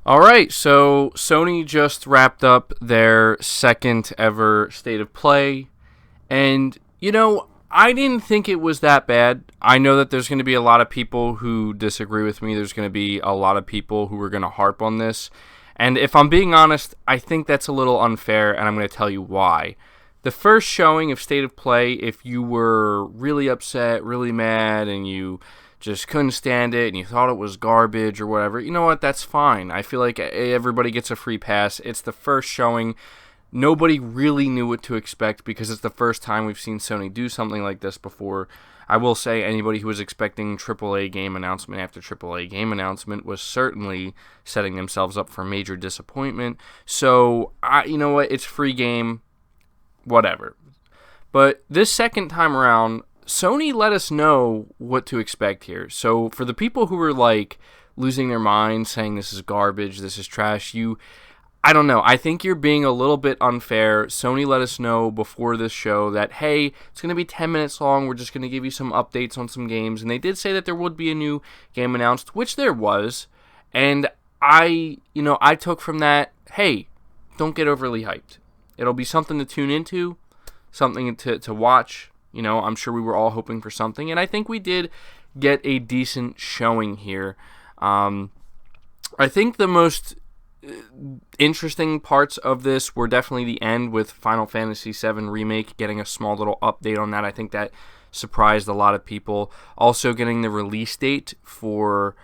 All right, so Sony just wrapped up their second ever State of Play, and I didn't think it was that bad. I know that there's going to be a lot of people who disagree with me. There's going to be a lot of people who are going to harp on this. And if I'm being honest, I think that's a little unfair, and I'm going to tell you why. The first showing of State of Play, if you were really upset, really mad, and you just couldn't stand it and you thought it was garbage or whatever, you know what? That's fine. I feel like everybody gets a free pass. It's the first showing. Nobody really knew what to expect because it's the first time we've seen Sony do something like this before. I will say anybody who was expecting AAA game announcement after AAA game announcement was certainly setting themselves up for major disappointment. So, you know what? It's free game, whatever. But this second time around, Sony let us know what to expect here. So for the people who were like losing their minds, saying this is garbage, this is trash, I don't know. I think you're being a little bit unfair. Sony let us know before this show that, hey, it's going to be 10 minutes long. We're just going to give you some updates on some games. And they did say that there would be a new game announced, which there was. And I took from that, hey, don't get overly hyped. It'll be something to tune into, something to watch. I'm sure we were all hoping for something. And I think we did get a decent showing here. I think the most interesting parts of this were definitely the end with Final Fantasy VII Remake, getting a small little update on that. I think that surprised a lot of people. Also getting the release date for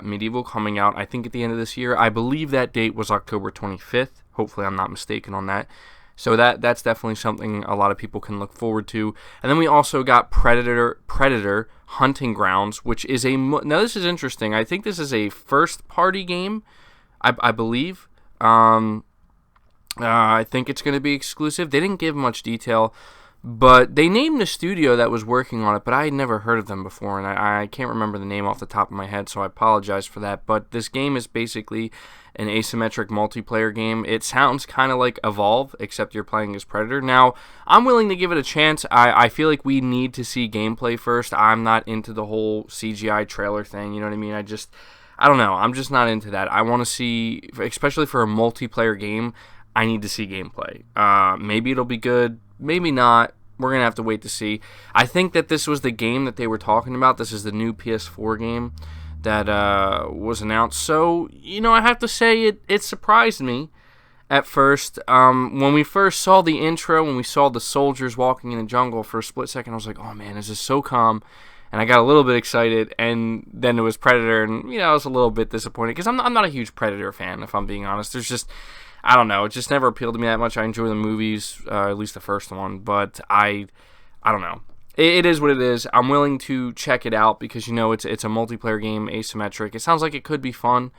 Medieval coming out, I think, at the end of this year. I believe that date was October 25th. Hopefully I'm not mistaken on that. So that's definitely something a lot of people can look forward to. And then we also got Predator Hunting Grounds, which is now this is interesting. I think this is a first-party game, I believe. I think it's going to be exclusive. They didn't give much detail, but they named the studio that was working on it, but I had never heard of them before, and I can't remember the name off the top of my head, so I apologize for that. But this game is basically an asymmetric multiplayer game. It sounds kind of like Evolve, except you're playing as Predator. Now, I'm willing to give it a chance. I feel like we need to see gameplay first. I'm not into the whole CGI trailer thing, you know what I mean? I don't know. I'm just not into that. I want to see, especially for a multiplayer game, I need to see gameplay. Maybe it'll be good. Maybe not. We're going to have to wait to see. I think that this was the game that they were talking about. This is the new PS4 game that was announced. So, I have to say it surprised me at first. When we first saw the intro, when we saw the soldiers walking in the jungle for a split second, I was like, oh man, this is so calm. And I got a little bit excited, and then it was Predator, and, I was a little bit disappointed, because I'm not a huge Predator fan, if I'm being honest. There's just, I don't know, it just never appealed to me that much. I enjoy the movies, at least the first one, but I don't know. It is what it is. I'm willing to check it out, because, it's a multiplayer game, asymmetric. It sounds like it could be fun,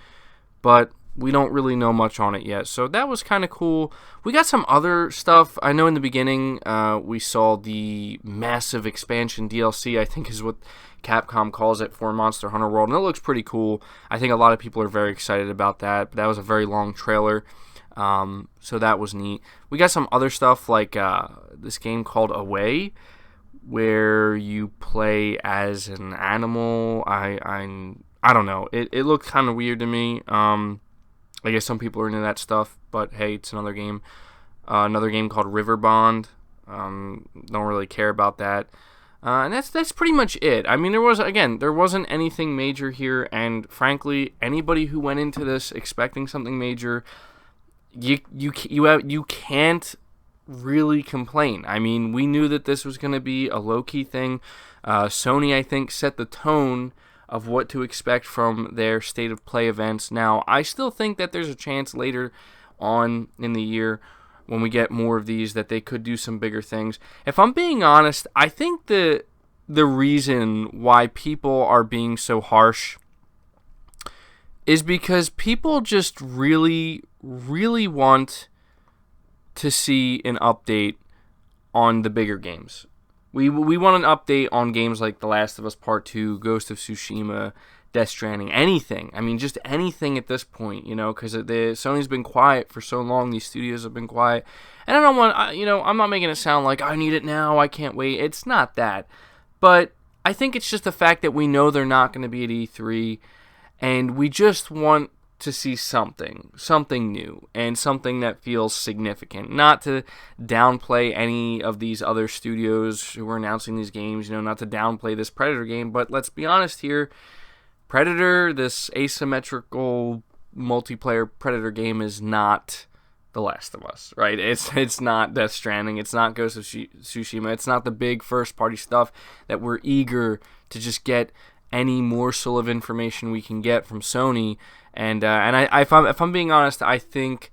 but we don't really know much on it yet. So that was kind of cool. We got some other stuff. I know in the beginning we saw the massive expansion DLC, I think is what Capcom calls it, for Monster Hunter World. And it looks pretty cool. I think a lot of people are very excited about that. But that was a very long trailer. So that was neat. We got some other stuff like this game called Away, where you play as an animal. I don't know. It looked kind of weird to me. I guess some people are into that stuff, but hey, it's another game. Another game called River Bond. Don't really care about that. And that's pretty much it. I mean, there wasn't anything major here, and frankly, anybody who went into this expecting something major, you can't really complain. I mean, we knew that this was going to be a low-key thing. Sony, I think, set the tone of what to expect from their State of Play events. Now, I still think that there's a chance later on in the year, when we get more of these, that they could do some bigger things. If I'm being honest, I think the reason why people are being so harsh is because people just really, really want to see an update on the bigger games. We want an update on games like The Last of Us Part 2, Ghost of Tsushima, Death Stranding, anything. I mean, just anything at this point, because Sony's been quiet for so long. These studios have been quiet. And I don't want, I'm not making it sound like I need it now, I can't wait. It's not that. But I think it's just the fact that we know they're not going to be at E3, and we just want to see something new, and something that feels significant. Not to downplay any of these other studios who are announcing these games, not to downplay this Predator game, but let's be honest here. Predator, this asymmetrical multiplayer Predator game, is not The Last of Us, right? It's not Death Stranding. It's not Ghost of Tsushima. It's not the big first-party stuff that we're eager to just get any morsel of information we can get from Sony. And if I'm being honest, I think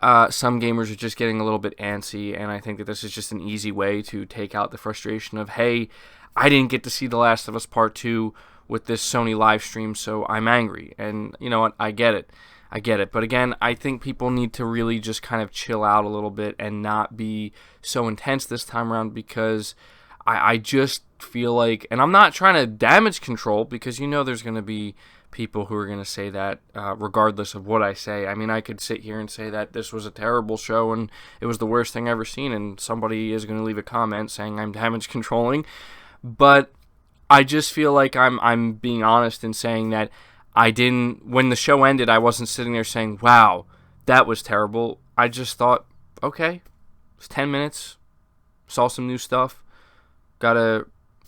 some gamers are just getting a little bit antsy, and I think that this is just an easy way to take out the frustration of, hey, I didn't get to see The Last of Us Part 2 with this Sony live stream, so I'm angry. And you know what? I get it. But again, I think people need to really just kind of chill out a little bit and not be so intense this time around, because I just feel like, and I'm not trying to damage control, because there's going to be people who are going to say that regardless of what I say. I mean, I could sit here and say that this was a terrible show and it was the worst thing I've ever seen, and somebody is going to leave a comment saying I'm damage controlling. But I just feel like I'm being honest in saying that when the show ended, I wasn't sitting there saying, wow, that was terrible. I just thought, okay, it's 10 minutes, saw some new stuff, got a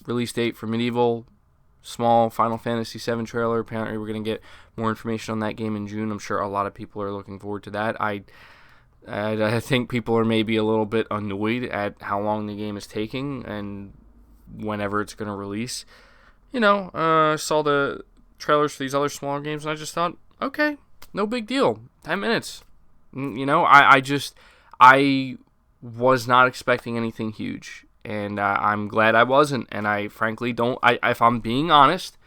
release date for Medieval, small Final Fantasy VII trailer. Apparently we're going to get more information on that game in June. I'm sure a lot of people are looking forward to that. I think people are maybe a little bit annoyed at how long the game is taking and whenever it's going to release. Saw the trailers for these other smaller games, and I just thought, okay, no big deal, 10 minutes. I was not expecting anything huge, and I'm glad I wasn't, and I frankly don't, if I'm being honest,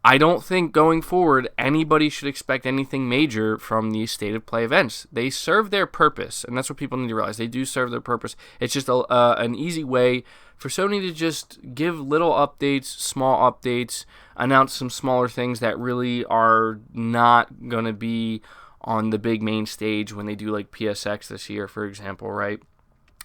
I don't think going forward anybody should expect anything major from these State of Play events. They serve their purpose, and that's what people need to realize. They do serve their purpose. It's just an easy way for Sony to just give little updates, small updates, announce some smaller things that really are not going to be on the big main stage when they do like PSX this year, for example, right?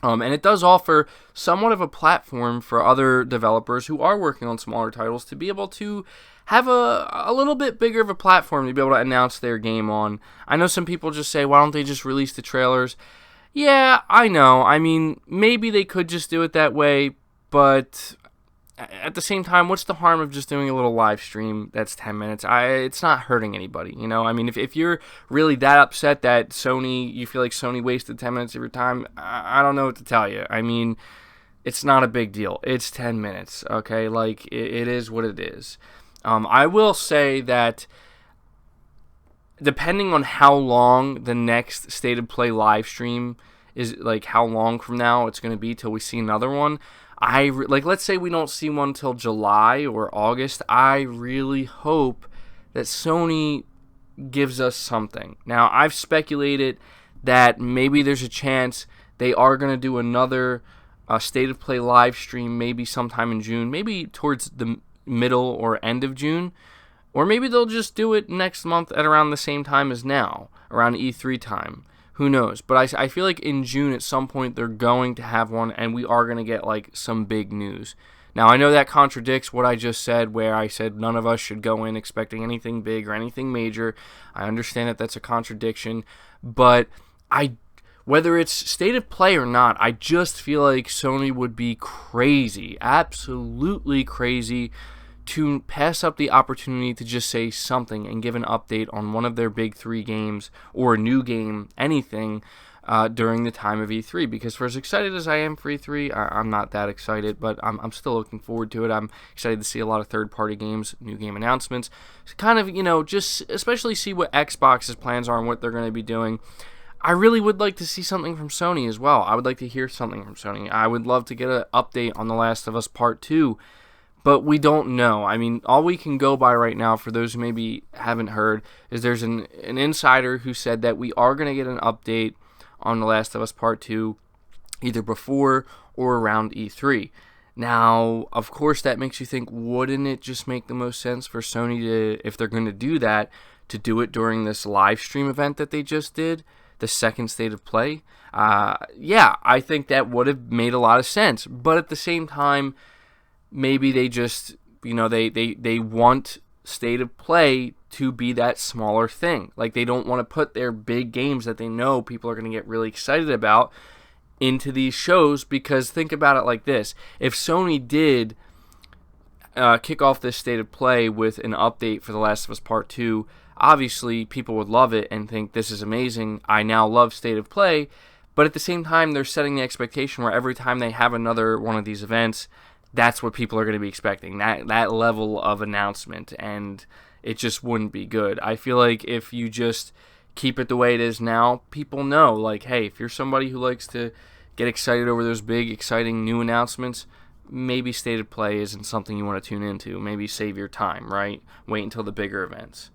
And it does offer somewhat of a platform for other developers who are working on smaller titles to be able to have a little bit bigger of a platform to be able to announce their game on. I know some people just say, why don't they just release the trailers? Yeah, I know. I mean, maybe they could just do it that way, but at the same time, what's the harm of just doing a little live stream that's 10 minutes? It's not hurting anybody, I mean, if you're really that upset that you feel like Sony wasted 10 minutes of your time, I don't know what to tell you. I mean, it's not a big deal. It's 10 minutes, okay? Like, it is what it is. I will say that depending on how long the next State of Play live stream is, like how long from now it's going to be till we see another one, let's say we don't see one till July or August, I really hope that Sony gives us something. Now, I've speculated that maybe there's a chance they are going to do another State of Play live stream maybe sometime in June, maybe towards the middle or end of June, or maybe they'll just do it next month at around the same time as now, around E3 time. Who knows? But I feel like in June at some point they're going to have one, and we are going to get like some big news. Now, I know that contradicts what I just said, where I said none of us should go in expecting anything big or anything major. I understand that that's a contradiction, but whether it's State of Play or not, I just feel like Sony would be crazy, absolutely crazy, to pass up the opportunity to just say something and give an update on one of their big three games or a new game, anything, during the time of E3. Because for as excited as I am for E3, I'm not that excited, but I'm still looking forward to it. I'm excited to see a lot of third-party games, new game announcements, kind of, just especially see what Xbox's plans are and what they're going to be doing. I really would like to see something from Sony as well. I would like to hear something from Sony. I would love to get an update on The Last of Us Part 2, but we don't know. I mean, all we can go by right now, for those who maybe haven't heard, is there's an insider who said that we are going to get an update on The Last of Us Part 2 either before or around E3. Now, of course, that makes you think, wouldn't it just make the most sense for Sony to, if they're going to do that, to do it during this live stream event that they just did? The second State of Play? Yeah, I think that would have made a lot of sense. But at the same time, maybe they just, they want State of Play to be that smaller thing. Like, they don't want to put their big games that they know people are going to get really excited about into these shows, because think about it like this. If Sony did kick off this State of Play with an update for The Last of Us Part 2, obviously people would love it and think, this is amazing, I now love State of Play. But at the same time, they're setting the expectation where every time they have another one of these events, that's what people are going to be expecting, that level of announcement, and it just wouldn't be good. I feel like if you just keep it the way it is now, people know, like, hey, if you're somebody who likes to get excited over those big, exciting new announcements, maybe State of Play isn't something you want to tune into. Maybe save your time, right? Wait until the bigger events.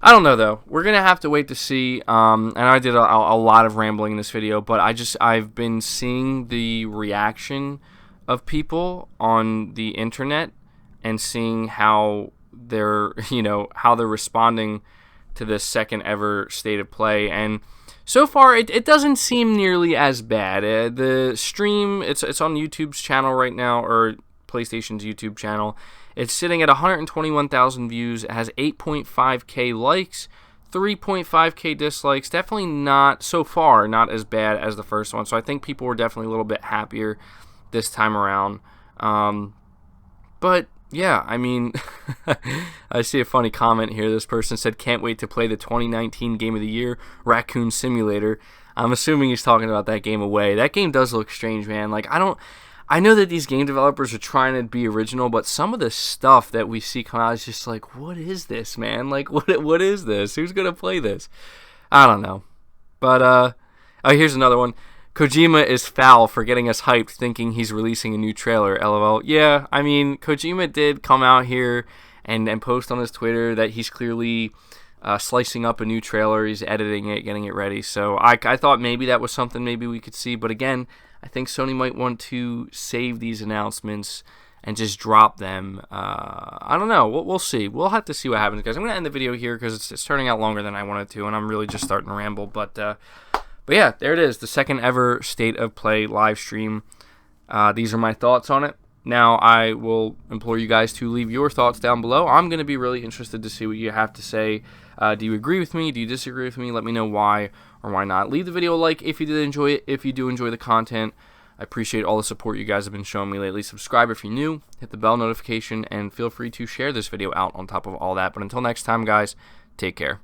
I don't know, though. We're going to have to wait to see. And I did a lot of rambling in this video, but I've been seeing the reaction of people on the internet and seeing how they're responding to this second ever State of Play. And so far, it doesn't seem nearly as bad. The stream, it's on YouTube's channel right now, or PlayStation's YouTube channel. It's sitting at 121,000 views. It has 8.5k likes, 3.5k dislikes. Definitely not, so far, not as bad as the first one. So I think people were definitely a little bit happier this time around. But yeah, I mean, I see a funny comment here. This person said, can't wait to play the 2019 Game of the Year, Raccoon Simulator. I'm assuming he's talking about that game Away. That game does look strange, man. Like, I know that these game developers are trying to be original, but some of the stuff that we see come out is just like, what is this, man? Like, what is this? Who's going to play this? I don't know. But, oh, here's another one. Kojima is foul for getting us hyped thinking he's releasing a new trailer, LOL. Yeah, I mean, Kojima did come out here and post on his Twitter that he's clearly slicing up a new trailer. He's editing it, getting it ready. So I thought maybe that was something maybe we could see. But again, I think Sony might want to save these announcements and just drop them. I don't know. We'll see. We'll have to see what happens, guys. I'm going to end the video here because it's turning out longer than I wanted to, and I'm really just starting to ramble. But yeah, there it is, the second ever State of Play live stream. These are my thoughts on it. Now, I will implore you guys to leave your thoughts down below. I'm going to be really interested to see what you have to say. Do you agree with me? Do you disagree with me? Let me know why or why not. Leave the video a like if you did enjoy it, if you do enjoy the content. I appreciate all the support you guys have been showing me lately. Subscribe if you're new, hit the bell notification, and feel free to share this video out on top of all that. But until next time, guys, take care.